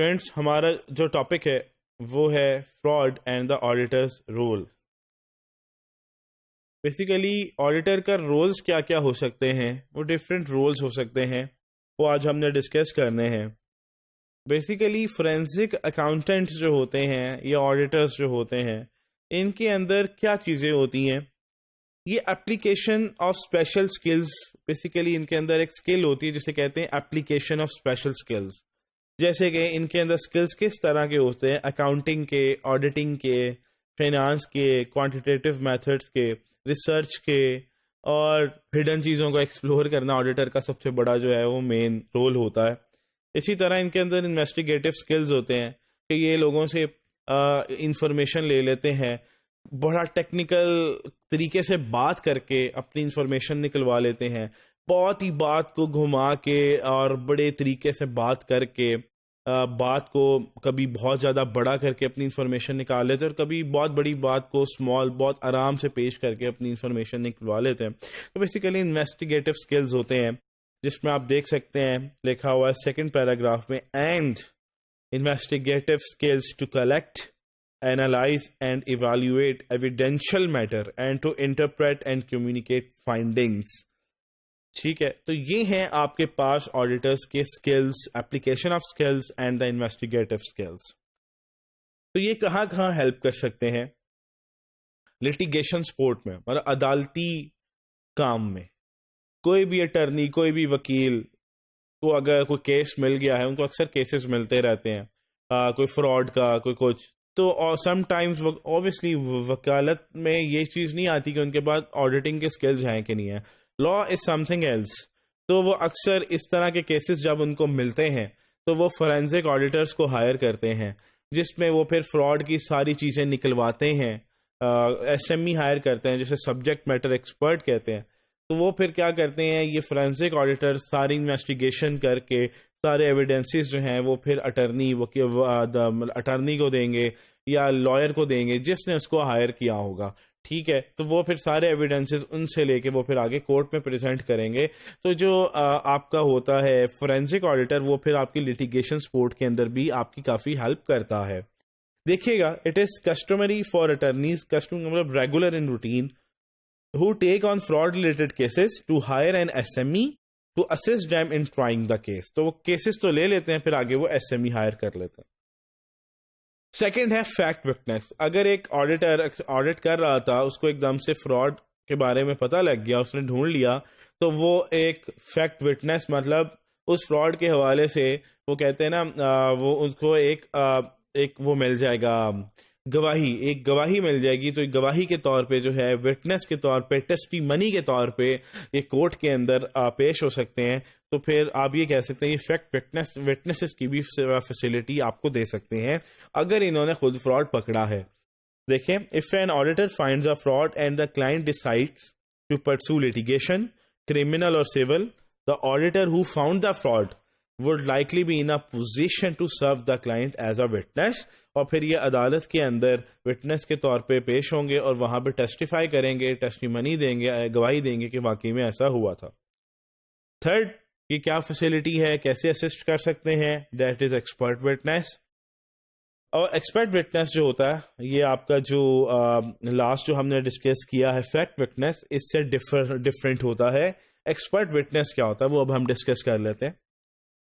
Students ہمارا جو topic ہے وہ ہے fraud and the auditors role. Basically auditor کا رولز کیا کیا ہو سکتے ہیں, وہ ڈفرینٹ رولز ہو سکتے ہیں, وہ آج ہم نے ڈسکس کرنے ہیں. بیسیکلی فورینسک اکاؤنٹنٹس جو ہوتے ہیں یا آڈیٹرز جو ہوتے ہیں, ان کے اندر کیا چیزیں ہوتی ہیں, یہ application of special skills. Basically ان کے اندر ایک اسکل ہوتی ہے جسے کہتے ہیں اپلیکیشن آف اسپیشل اسکلز. جیسے کہ ان کے اندر اسکلز کس طرح کے ہوتے ہیں, اکاؤنٹنگ کے, آڈیٹنگ کے, فائنانس کے, کوانٹیٹیو میتھڈس کے, ریسرچ کے, اور ہڈن چیزوں کو ایکسپلور کرنا آڈیٹر کا سب سے بڑا جو ہے وہ مین رول ہوتا ہے. اسی طرح ان کے اندر انویسٹیگیٹو اسکلز ہوتے ہیں کہ یہ لوگوں سے انفارمیشن لے لیتے ہیں, بڑا ٹیکنیکل طریقے سے بات کر کے اپنی انفارمیشن نکلوا لیتے ہیں, بہت ہی بات کو گھما کے اور بڑے طریقے سے بات کر کے بات کو کبھی بہت زیادہ بڑا کر کے اپنی انفارمیشن نکال لیتے ہیں, اور کبھی بہت بڑی بات کو اسمال بہت آرام سے پیش کر کے اپنی انفارمیشن نکلوا لیتے ہیں. تو بیسیکلی انویسٹیگیٹو اسکلز ہوتے ہیں, جس میں آپ دیکھ سکتے ہیں لکھا ہوا ہے سیکنڈ پیراگراف میں, and investigative skills to collect, analyze and evaluate evidential matter and to interpret and communicate findings. ٹھیک ہے, تو یہ ہیں آپ کے پاس آڈیٹرز کے skills, application of skills and the investigative skills. تو یہ کہاں کہاں ہیلپ کر سکتے ہیں؟ لٹیگیشن سپورٹ میں, مطلب عدالتی کام میں. کوئی بھی اٹرنی, کوئی بھی وکیل کو اگر کوئی کیس مل گیا ہے, ان کو اکثر کیسز ملتے رہتے ہیں, کوئی فراڈ کا, کوئی کچھ, تو سم ٹائمز اوبیسلی وکالت میں یہ چیز نہیں آتی کہ ان کے پاس آڈیٹنگ کے اسکلز ہیں کہ نہیں ہیں. لا از سم تھنگ ایلس. تو وہ اکثر اس طرح کے کیسز جب ان کو ملتے ہیں تو وہ فورینسک آڈیٹرز کو ہائر کرتے ہیں, جس میں وہ پھر فراڈ کی ساری چیزیں نکلواتے ہیں. ایس ایم ای ہائر کرتے ہیں جسے سبجیکٹ میٹر ایکسپرٹ کہتے ہیں. تو وہ پھر کیا کرتے ہیں, یہ فورینسک آڈیٹر ساری انویسٹیگیشن کر کے سارے ایویڈنسز جو ہیں وہ پھر اٹرنی کو دیں گے یا لائر کو دیں گے جس نے اس کو ہائر کیا ہوگا. ٹھیک ہے, تو وہ پھر سارے ایویڈنسز ان سے لے کے وہ پھر آگے کورٹ میں پریزنٹ کریں گے. تو جو آپ کا ہوتا ہے فورینسک آڈیٹر, وہ پھر آپ کی لٹیگیشن سپورٹ کے اندر بھی آپ کی کافی ہیلپ کرتا ہے. دیکھیے گا, it is customary for attorneys, مطلب regular in routine, who take on fraud related cases to hire an SME to assist them in trying the case. تو وہ کیسز تو لے لیتے ہیں, پھر آگے وہ SME ہائر کر لیتے ہیں. سیکنڈ ہے فیکٹ وٹنس. اگر ایک آڈیٹر آڈٹ کر رہا تھا, اس کو ایک دم سے فراڈ کے بارے میں پتہ لگ گیا, اس نے ڈھونڈ لیا, تو وہ ایک فیکٹ وٹنس, مطلب اس فراڈ کے حوالے سے وہ کہتے ہیں نا, وہ اس کو ایک وہ مل جائے گا گواہی, ایک گواہی مل جائے گی. تو ایک گواہی کے طور پہ جو ہے, وٹنس کے طور پہ, ٹیسٹی منی کے طور پہ یہ کورٹ کے اندر پیش ہو سکتے ہیں. تو پھر آپ یہ کہہ سکتے ہیں یہ فیکٹ وٹنسز کی بھی فیسلٹی آپ کو دے سکتے ہیں اگر انہوں نے خود فراڈ پکڑا ہے. دیکھیں, if an auditor finds a fraud and the client decides to pursue litigation, criminal or civil, the auditor who found the fraud would likely be in a position to serve the client as a witness. اور پھر یہ عدالت کے اندر witness کے طور پہ پیش ہوں گے اور وہاں پہ ٹیسٹیفائی کریں گے, ٹیسٹیمنی دیں گے, گواہی دیں گے کہ واقعی میں ایسا ہوا تھا. تھرڈ, یہ کیا فیسلٹی ہے, کیسے اسسٹ کر سکتے ہیں, دیٹ از ایکسپرٹ وٹنس. اور ایکسپرٹ وٹنس جو ہوتا ہے, یہ آپ کا جو لاسٹ جو ہم نے ڈسکس کیا ہے فیکٹ وٹنس, اس سے ڈفرینٹ ہوتا ہے. ایکسپرٹ وٹنس کیا ہوتا ہے وہ اب ہم ڈسکس کر لیتے ہیں.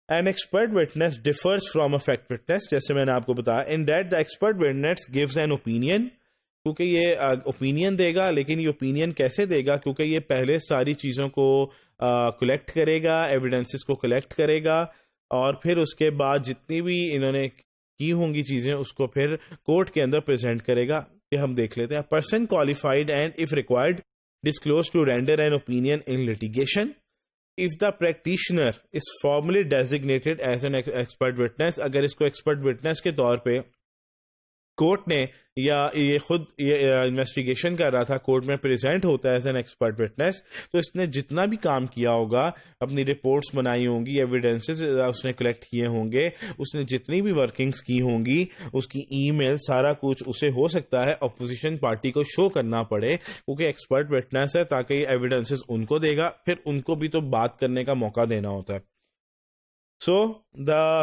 An expert witness differs from a fact witness, جیسے میں نے آپ کو بتایا, in that the expert witness gives an opinion, کیونکہ یہ اوپینین دے گا, لیکن یہ اوپینین کیسے دے گا, کیونکہ یہ پہلے ساری چیزوں کو کلیکٹ کرے گا, ایویڈنسز کو کلیکٹ کرے گا, اور پھر اس کے بعد جتنی بھی انہوں نے کی ہوں گی چیزیں اس کو پھر کورٹ کے اندر پریزنٹ کرے گا. یہ ہم دیکھ لیتے ہیں. Person qualified and if required disclosed to render an opinion in litigation. If the practitioner is formally designated as an expert witness, اگر اس کو ایکسپرٹ وٹنس کے طور پہ کورٹ نے یا یہ خود انویسٹیگیشن کر رہا تھا کورٹ میں پریزنٹ ہوتا ہے ایز این ایکسپرٹ وٹنس, تو اس نے جتنا بھی کام کیا ہوگا, اپنی رپورٹس بنائی ہوں گی, ایویڈنسز اس نے کلیکٹ کیے ہوں گے, اس نے جتنی بھی ورکنگز کی ہوں گی, اس کی ای میل, سارا کچھ اسے ہو سکتا ہے اپوزیشن پارٹی کو شو کرنا پڑے, کیونکہ ایکسپرٹ وٹنس ہے, تاکہ یہ ایویڈنسز ان کو دے گا, پھر ان کو بھی تو بات کرنے کا موقع دینا ہوتا ہے. So, the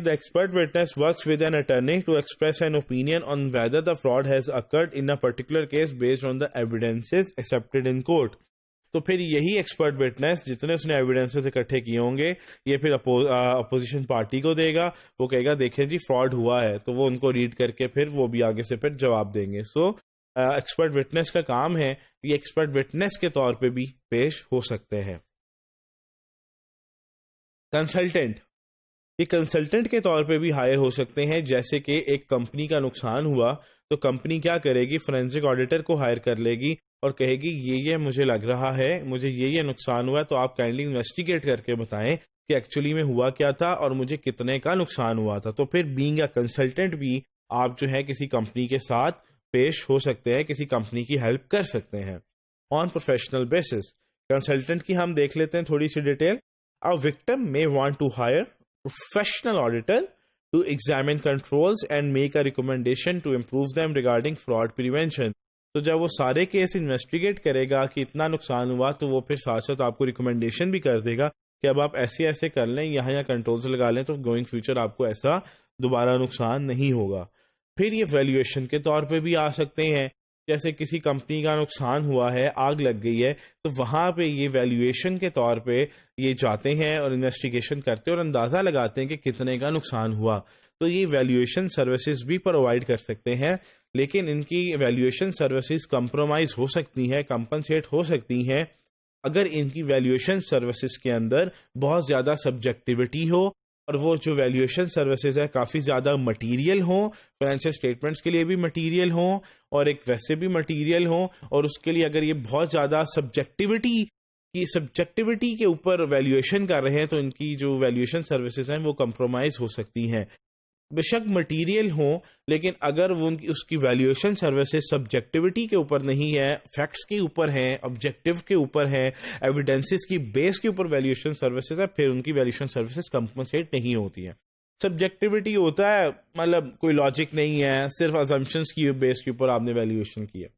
the expert witness works with an attorney to express an opinion on whether the fraud has occurred in a particular case based on the evidences accepted in court. تو پھر یہی ایکسپرٹ وٹنس جتنے اس نے evidences اکٹھے کیے ہوں گے یہ پھر اپوزیشن پارٹی کو دے گا, وہ کہے گا دیکھیں جی فراڈ ہوا ہے, تو وہ ان کو ریڈ کر کے پھر وہ بھی آگے سے پھر جواب دیں گے. سو ایکسپرٹ وٹنس کا کام ہے یہ ایکسپرٹ وٹنس کے طور پہ بھی پیش ہو سکتے ہیں. کنسلٹنٹ, یہ کنسلٹنٹ کے طور پہ بھی ہائر ہو سکتے ہیں. جیسے کہ ایک کمپنی کا نقصان ہوا تو کمپنی کیا کرے گی, فورینسک آڈیٹر کو ہائر کر لے گی اور کہے گی یہ مجھے لگ رہا ہے, مجھے یہ نقصان ہوا, تو آپ کائنڈلی انویسٹیگیٹ کر کے بتائیں کہ ایکچولی میں ہوا کیا تھا اور مجھے کتنے کا نقصان ہوا تھا. تو پھر بینگ اے کنسلٹنٹ بھی آپ جو ہے کسی کمپنی کے ساتھ پیش ہو سکتے ہیں, کسی کمپنی کی ہیلپ کر سکتے ہیں. آن پروفیشنل بیسس, کنسلٹنٹ کی ہم دیکھ لیتے ہیں تھوڑی سی detail. A victim may want to hire professional auditor to examine controls and make a recommendation to improve them regarding fraud prevention. تو جب وہ سارے کیس انویسٹیگیٹ کرے گا کہ اتنا نقصان ہوا تو وہ پھر ساتھ ساتھ آپ کو ریکمنڈیشن بھی کر دے گا کہ اب آپ ایسے کر لیں, یہاں کنٹرولز لگا لیں, تو گوئنگ فیوچر آپ کو ایسا دوبارہ نقصان نہیں ہوگا. پھر یہ ویلیویشن کے طور پہ بھی آ سکتے ہیں. جیسے کسی کمپنی کا نقصان ہوا ہے, آگ لگ گئی ہے, تو وہاں پہ یہ ویلیویشن کے طور پہ یہ جاتے ہیں اور انویسٹیگیشن کرتے ہیں اور اندازہ لگاتے ہیں کہ کتنے کا نقصان ہوا. تو یہ ویلیویشن سروسز بھی پرووائڈ کر سکتے ہیں, لیکن ان کی ویلیویشن سروسز کمپرومائز ہو سکتی ہیں, کمپنسیٹ ہو سکتی ہیں اگر ان کی ویلیویشن سروسز کے اندر بہت زیادہ سبجیکٹیوٹی ہو اور وہ جو ویلیویشن سروسز ہے کافی زیادہ مٹیریل ہوں, فائنینشیل اسٹیٹمنٹس کے لیے بھی مٹیریل ہوں اور ایک ویسے بھی مٹیریل ہوں, اور اس کے لیے اگر یہ بہت زیادہ سبجیکٹیوٹی کے اوپر ویلیویشن کر رہے ہیں تو ان کی جو ویلیویشن سروسز ہیں وہ کمپرومائز ہو سکتی ہیں. بے شک مٹیریل ہوں, لیکن اگر وہ اس کی ویلیویشن سروسز سبجیکٹیوٹی کے اوپر نہیں ہے, فیکٹس کے اوپر ہیں, آبجیکٹیو کے اوپر ہیں, ایویڈنسز کی بیس کے اوپر ویلیویشن سروسز ہے, پھر ان کی ویلیویشن سروسز کمپنسیٹ نہیں ہوتی ہیں. سبجیکٹیوٹی ہوتا ہے مطلب کوئی لاجک نہیں ہے, صرف assumptions کی بیس کے اوپر آپ نے ویلیویشن کی ہے.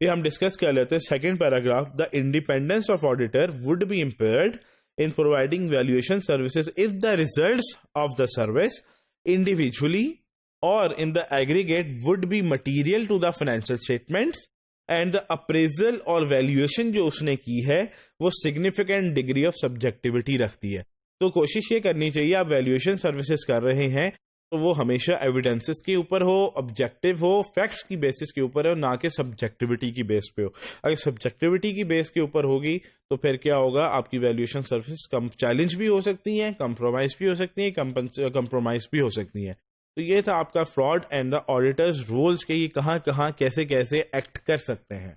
یہ ہم ڈسکس کر لیتے ہیں second paragraph. The independence of auditor would be impaired in providing valuation services if the results of the service individually or in the aggregate would be material to the financial statements and the appraisal or valuation جو اس نے کی ہے وہ significant degree of subjectivity رکھتی ہے. تو کوشش یہ کرنی چاہیے آپ ویلیویشن سروسز کر رہے ہیں تو وہ ہمیشہ ایویڈنسز کے اوپر ہو, آبجیکٹیو ہو, فیکٹس کی بیسس کے اوپر ہو, نہ کہ سبجیکٹیوٹی کی بیس پہ ہو. اگر سبجیکٹیوٹی کی بیس کے اوپر ہوگی تو پھر کیا ہوگا, آپ کی ویلیویشن سروسز چیلنج بھی ہو سکتی ہیں, کمپرومائز بھی ہو سکتی ہیں, کمپرومائز بھی ہو سکتی ہیں. تو یہ تھا آپ کا fraud and the auditors roles کے, یہ کہاں کیسے ایکٹ کر سکتے ہیں.